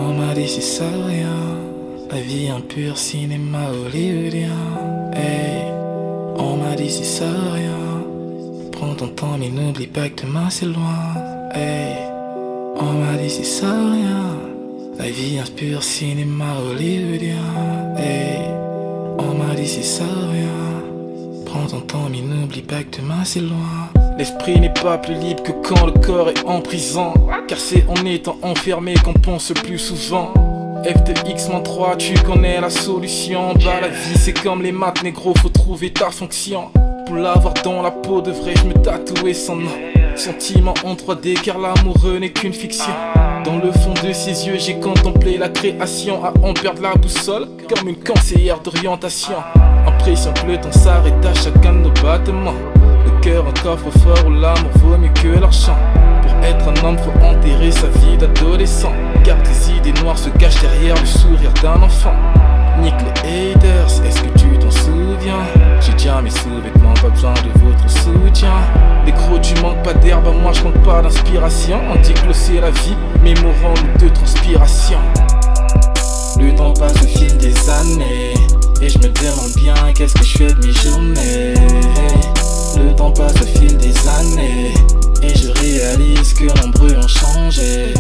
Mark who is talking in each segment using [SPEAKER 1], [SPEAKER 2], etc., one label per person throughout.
[SPEAKER 1] On m'a dit si ça rien, la vie un pur cinéma hollywoodien. Hey, on m'a dit si ça rien, prends ton temps mais n'oublie pas que demain c'est loin. Hey, on m'a dit si ça rien, la vie un pur cinéma hollywoodien. Hey, on m'a dit si ça rien, prends ton temps mais n'oublie pas que demain c'est loin. L'esprit n'est pas plus libre que quand le corps est en prison, car c'est en étant enfermé qu'on pense le plus souvent. F2X-3, tu connais la solution. Bah la vie c'est comme les maths négro, faut trouver ta fonction. Pour l'avoir dans la peau devrais-je me tatouer son nom. Sentiment en 3D car l'amoureux n'est qu'une fiction. Dans le fond de ses yeux j'ai contemplé la création. À en perdre la boussole comme une conseillère d'orientation. Impression que le temps s'arrête à chacun de nos battements. Le cœur un coffre-fort où l'amour vaut mieux que l'argent. Pour être un homme faut enterrer sa vie d'adolescent, car tes idées noires se cachent derrière le sourire d'un enfant. Nique les haters, est-ce que tu t'en souviens? J'ai déjà mes sous-vêtements, pas besoin de votre soutien. Les gros tu manques pas d'herbe, moi je compte pas d'inspiration. On dit que l'eau c'est la vie, mais mourons-nous de transpiration. Le temps passe au fil des années, et je me demande bien qu'est-ce que je fais de mes journées. Le temps passe au fil des années, et je réalise que nombreux ont changé.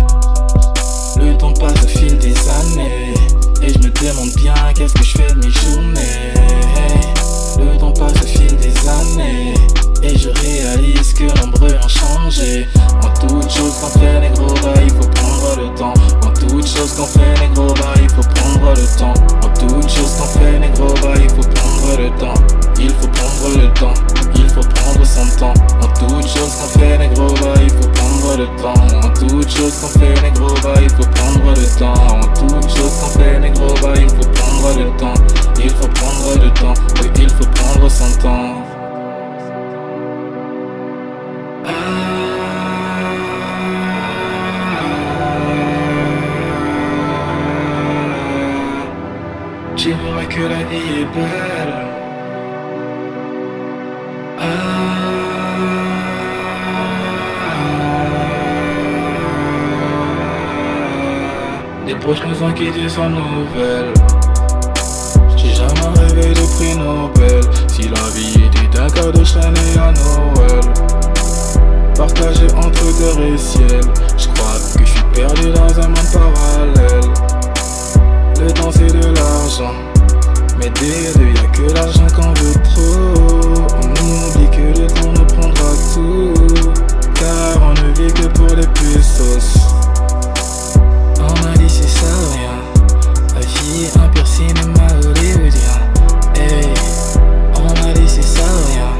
[SPEAKER 1] Le temps passe au fil des années, et je me demande bien qu'est-ce que je fais de mes journées. Le temps passe au fil des années, et je réalise que nombreux ont changé. En toute chose qu'on fait négro, bah il faut prendre le temps. En toute chose qu'on fait négro, bah il faut prendre le temps. En toute chose qu'on fait négro, bah il faut prendre le temps. Il faut prendre le temps, il faut prendre son temps. En toute chose qu'on fait négro, bah il faut prendre le temps. En toute chose qu'on fait négro, bah il faut prendre le temps. En toute chose qu'on fait négro, bah il faut prendre le temps. Il faut prendre le temps, oui il faut prendre son temps. Tu verras que la vie est belle. Les proches nous ont quittés sans nouvelles. J'ai jamais rêvé de prix Nobel. Si la vie était un cadeau, je serais né à Noël. Partagé entre terre et ciel, je crois que je suis perdu dans un monde parallèle. Le temps c'est de l'argent, mais des deux y'a que l'argent qu'on veut trop. On oublie que le temps nous prendra tout, car on ne vit que pour les puces. On m'a dit c'est ça rien, la vie est un pur cinéma hollywoodien. Hey, on m'a dit c'est ça rien,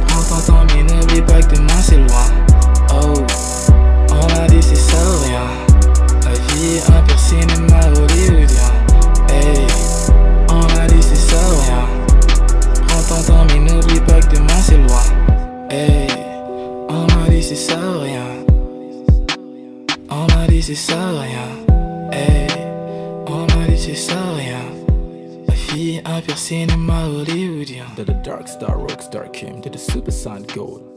[SPEAKER 1] prends ton temps mais n'oublie pas que demain c'est loin. Oh, on m'a dit c'est ça rien, la vie est un pur cinéma hollywoodien. Hey, on m'a dit c'est ça rien, prends ton temps mais n'oublie pas que demain c'est loin. Hey, on m'a dit c'est ça rien, on m'a dit c'est ça rien. Hey, on m'a dit c'est ça rien, la vie un pur cinéma hollywoodien.
[SPEAKER 2] To the dark star rockstar came to the super sun gold.